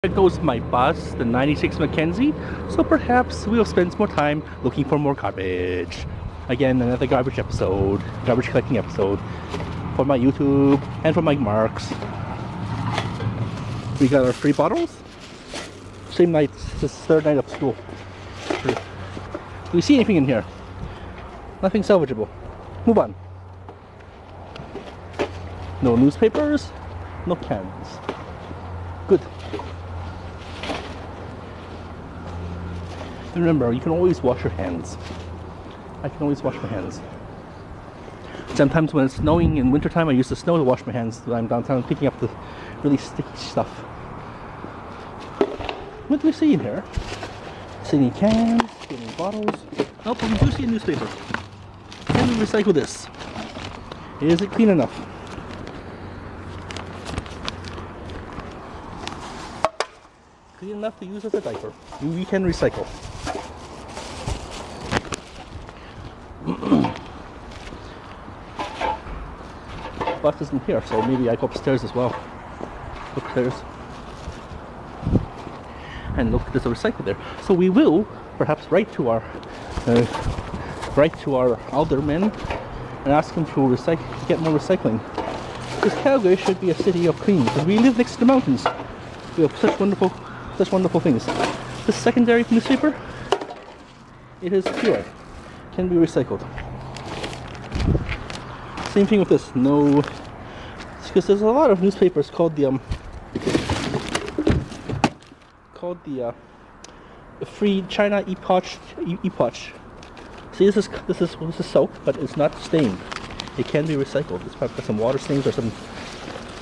There goes my bus, the 96 Mackenzie, so perhaps we'll spend some more time looking for more garbage. Again, another garbage episode, garbage collecting episode for my YouTube and for my marks. We got our free bottles. Same night, this is the third night of school. Do we see anything in here? Nothing salvageable. Move on. No newspapers, no cans. Good. And remember, you can always wash your hands. I can always wash my hands. Sometimes when it's snowing in wintertime, I use the snow to wash my hands when I'm downtown picking up the really sticky stuff. What do we see in here? See any cans? See any bottles? Nope, we do see a newspaper. Can we recycle this? Is it clean enough? Clean enough to use as a diaper. We can recycle. Bus isn't here, so maybe I go upstairs as well. Upstairs. And look, there's a recycle there. So we will perhaps write to our aldermen and ask them to get more recycling. Because Calgary should be a city of clean. Because we live next to the mountains. We have such wonderful things. This secondary newspaper, it is pure. Can be recycled. Same thing with this. No, because there's a lot of newspapers called the Free China Epoch. See, this is soap, but it's not stained. It can be recycled. It's probably got some water stains or some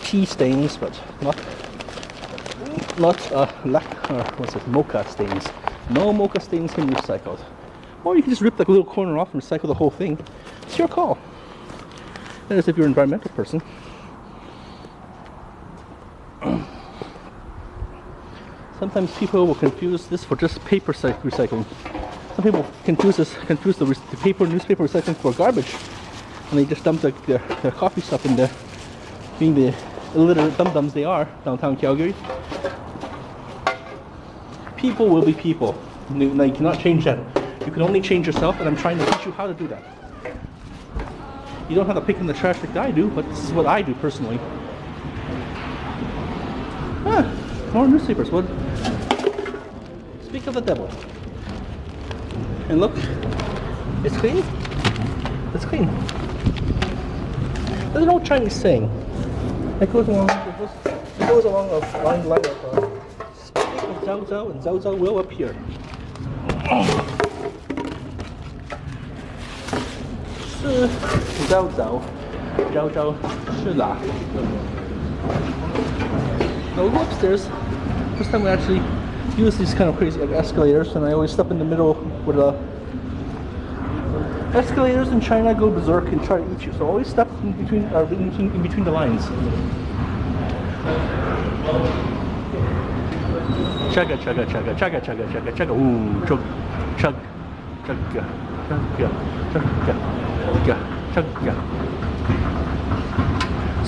tea stains, but not mocha stains. No mocha stains can be recycled. Or you can just rip like a little corner off and recycle the whole thing. It's your call. That is if you're an environmental person. Sometimes people will confuse this for just paper recycling. Some people confuse the paper newspaper recycling for garbage, and they just dump their coffee stuff in there, being the illiterate dum-dums they are downtown Calgary. People will be people. Now you cannot change that. You can only change yourself, and I'm trying to teach you how to do that. You don't have to pick in the trash like I do, but this is what I do personally. More newspapers. What? Speak of the devil. And look, it's clean. It's clean. There's an old Chinese saying that goes along the line of speak of Zhao Zhao, and Zhao Zhao will appear. Zhao Zhao, 是啦. Now we go upstairs. First time we actually use these kind of crazy escalators, and I always step in the middle with escalators in China go berserk and try to eat you. So always step in between the lines. Chugga chugga chugga chugga chugga chugga chugga. Ooh, chug chug chugga chugga chugga chugga.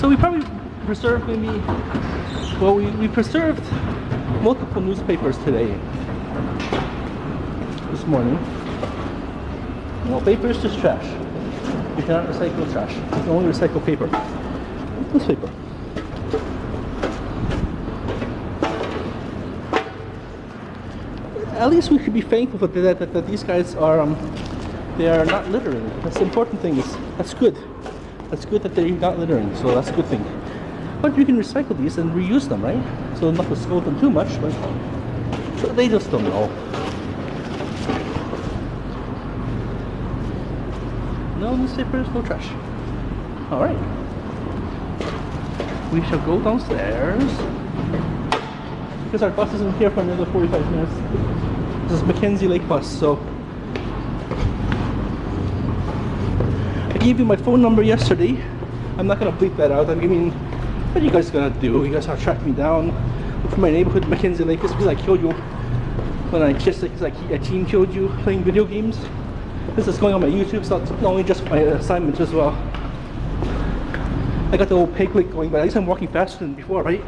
So we probably preserved we preserved multiple newspapers today. This morning. No, paper is just trash. You cannot recycle trash. You can only recycle paper. Newspaper. At least we should be thankful that these guys are they are not littering. That's the important thing. That's good. That's good that they're not littering. So that's a good thing. But you can recycle these and reuse them, right? So not to scold them too much, but they just don't know. No newspapers, no trash. All right. We shall go downstairs because our bus isn't here for another 45 minutes. This is Mackenzie Lake bus, so I gave you my phone number yesterday. I'm not gonna bleep that out. I mean, what are you guys gonna do? You guys are track me down. Look for my neighborhood, Mackenzie Lake. It's because I killed you when I kissed it. Because a team killed you playing video games. This is going on my YouTube, so it's not only just my assignments as well. I got the old peg leg going, but at least I'm walking faster than before, right?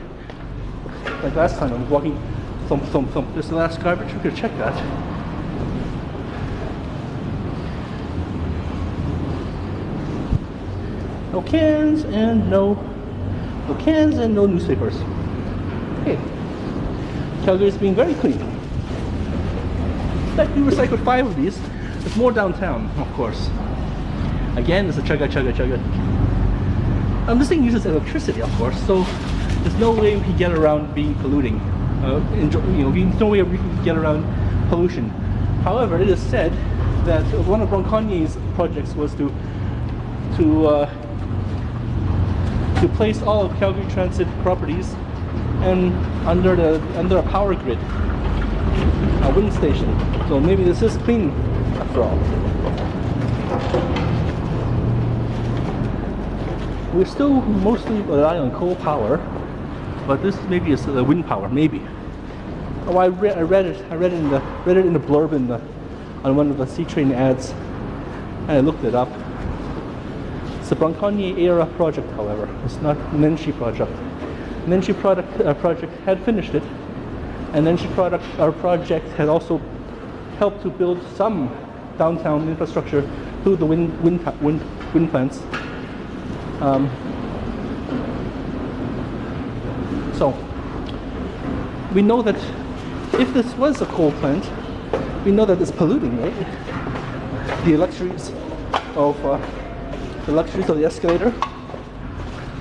like last time. I'm walking, thump, thump, thump. There's the last garbage. We could check that. No cans and no newspapers. Okay. Calgary is being very clean. In fact, we recycled 5 of these. There's more downtown, of course. Again, it's a chugga chugga chugga. This thing uses electricity, of course, so there's no way we can get around being polluting. There's no way we can get around pollution. However, it is said that one of Bronconier's projects was to place all of Calgary Transit properties and under a power grid, a wind station. So maybe this is clean after all. We still mostly rely on coal power, but this maybe is wind power, maybe. Oh, I read it in the blurb on one of the C-Train ads, and I looked it up. It's a Bronconnier era project, however. It's not Nenshi project. Nenshi project had finished it, and Nenshi project had also helped to build some downtown infrastructure through the wind plants. So we know that if this was a coal plant, we know that it's polluting, right? The luxuries of the escalator,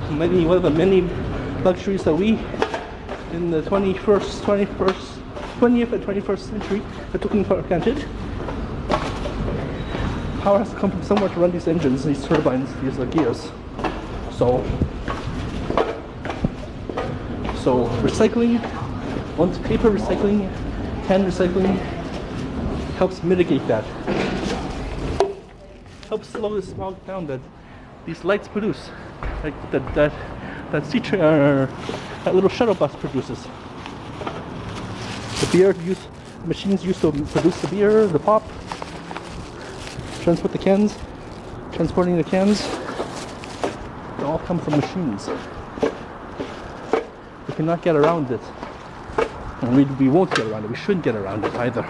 one of the many luxuries that we in the 20th and 21st century are taking for granted. Power has to come from somewhere to run these engines, these turbines, these gears. So recycling, once paper recycling, can recycling helps mitigate that. Helps slow the smog down that these lights produce, like that little shuttle bus produces. The beer machines used to produce the beer, the pop, transporting the cans. They all come from machines. We cannot get around it. And we won't get around it. We shouldn't get around it either.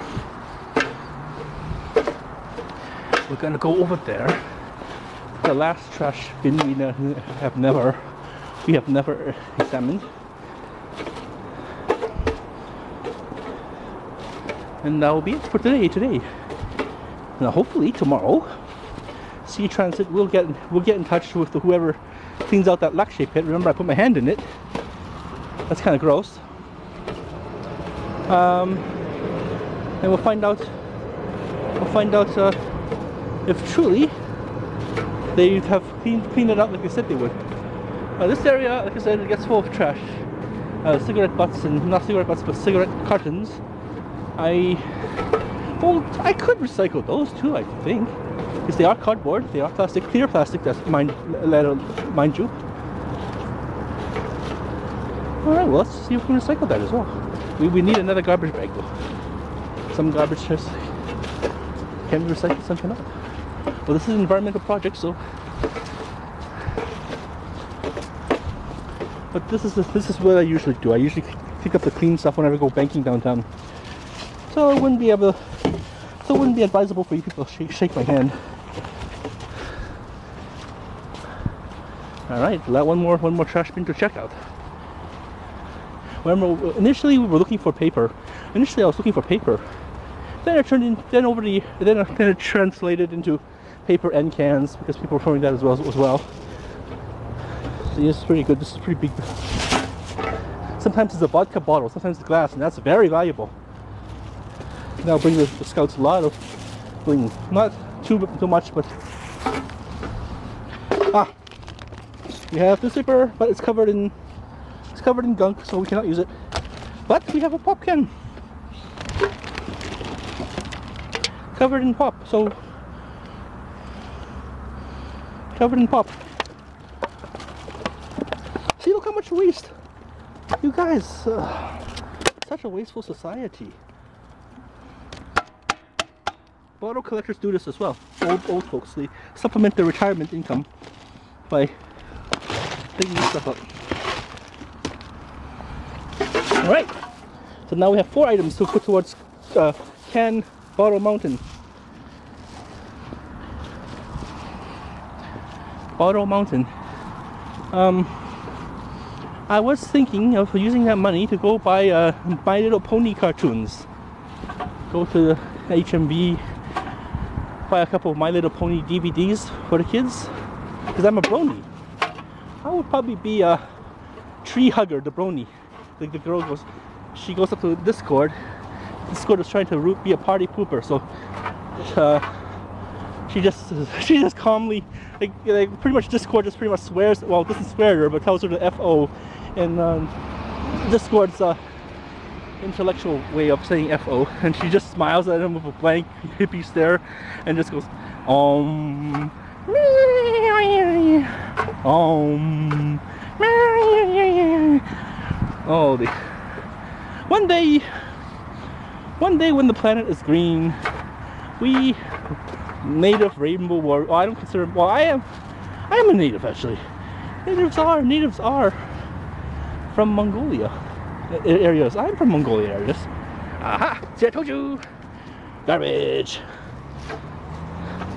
We're gonna go over there. The last trash bin we have never examined. And that will be it for today. Now hopefully tomorrow C Transit will get in touch with whoever cleans out that lac pit. Remember, I put my hand in it. That's kind of gross. And we'll find out if truly they have cleaned it out like they said they would. This area, like I said, it gets full of trash. Cigarette butts, and not cigarette butts, but cigarette cartons. I could recycle those too, I think, because they are cardboard, they are plastic, clear plastic. That's mind you. All right, well, let's see if we can recycle that as well. We need another garbage bag though. Some garbage just can be recycled, some cannot. Well, this is an environmental project, so. But this is what I usually do. I usually pick up the clean stuff whenever I go banking downtown. So it wouldn't be advisable for you people to shake my hand. All right, one more trash bin to check out. Remember, initially we were looking for paper. Initially I was looking for paper. Then it translated into paper and cans because people were throwing that as well. See, this is pretty good. This is pretty big. Sometimes it's a vodka bottle, sometimes it's glass, and that's very valuable. That'll bring the scouts a lot of bling. Not too much, but we have the zipper, but it's covered in gunk, so we cannot use it. But we have a pop can covered in pop, so covered in pop. See, look how much waste. You guys, such a wasteful society. Bottle collectors do this as well. Old folks, they supplement their retirement income by taking this stuff up. Alright, so now we have 4 items to put towards Can Bottle Mountain. Bottle Mountain. I was thinking of using that money to go buy My Little Pony cartoons. Go to HMV, buy a couple of My Little Pony DVDs for the kids, because I'm a brony. I would probably be a tree hugger, the brony. Like the girl goes, she goes up to Discord. Discord is trying to be a party pooper, so she just calmly, like pretty much Discord just pretty much swears. Well, doesn't swear at her, but tells her to FO, and Discord's intellectual way of saying FO, and she just smiles at him with a blank hippie stare, and just goes Oh, one day when the planet is green, we native rainbow warrior. Well, I don't consider. Well, I am a native actually. Natives are from Mongolia areas. I'm from Mongolia areas. Aha! See, I told you. Garbage.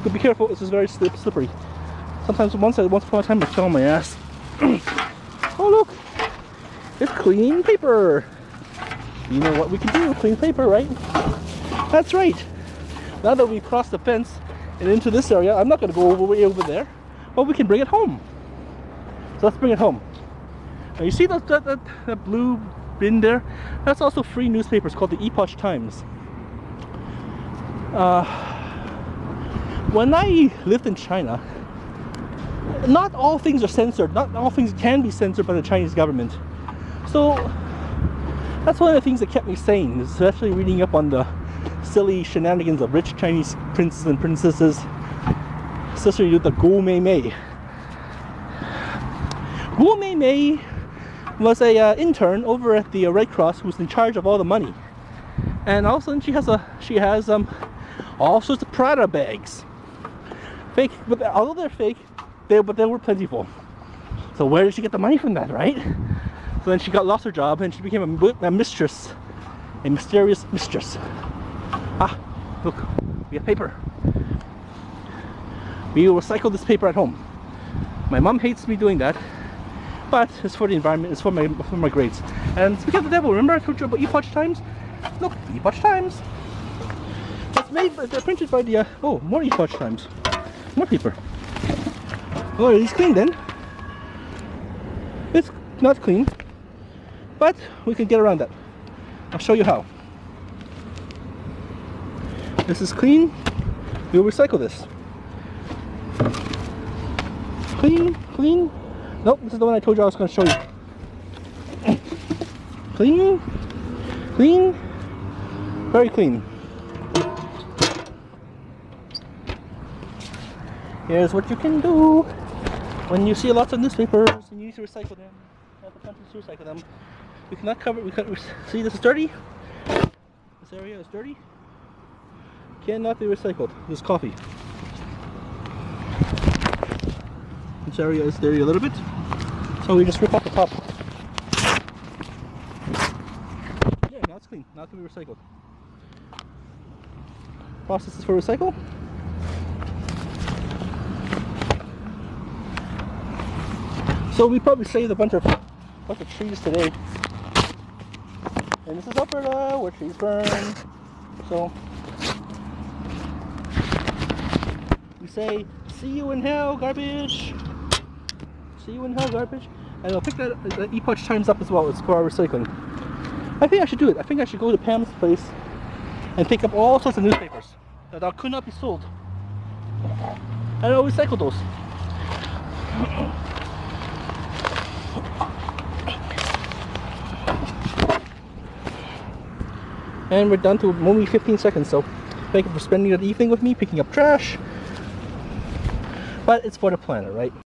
But be careful. This is very slippery. Sometimes once upon a time I fell on my ass. Oh look! It's clean paper. You know what we can do? Clean paper, right? That's right. Now that we've crossed the fence and into this area, I'm not going to go way over there, but we can bring it home. So let's bring it home. Now you see that blue bin there? That's also free newspapers called the Epoch Times. When I lived in China, not all things are censored. Not all things can be censored by the Chinese government. So that's one of the things that kept me sane, especially reading up on the silly shenanigans of rich Chinese princes and princesses, especially with the Guo Mei Mei. Guo Mei Mei was a intern over at the Red Cross who was in charge of all the money, and all of a sudden she has all sorts of Prada bags, fake. But although they're fake, they were plentiful. So where did she get the money from that, right? So then she lost her job and she became a mistress, a mysterious mistress. Ah, look, we have paper. We will recycle this paper at home. My mom hates me doing that, but it's for the environment, it's for my grades. And speaking of the devil, remember I told you about Epoch Times? Look, Epoch Times. They're printed by the, oh, more Epoch Times. More paper. Oh, are these clean then? It's not clean, but we can get around that. I'll show you how. This is clean. We'll recycle this. Clean, clean. Nope, this is the one I told you I was going to show you. Clean, clean, very clean. Here's what you can do when you see lots of newspapers and you need to recycle them. Have the countries to recycle them. We cannot cover. See, this is dirty. This area is dirty. Cannot be recycled. This coffee. This area is dirty a little bit, so we just rip off the top. Yeah, now it's clean. Now it can be recycled. Processes for recycle. So we probably saved a bunch of trees today. And this is Alberta, where trees burn. So we say, see you in hell, garbage. See you in hell, garbage. And I'll pick that Epoch Times up as well. It's for our recycling. I think I should do it. I think I should go to Pam's place and pick up all sorts of newspapers that could not be sold. And I'll recycle those. And we're down to only 15 seconds, so thank you for spending the evening with me picking up trash. But it's for the planet, right?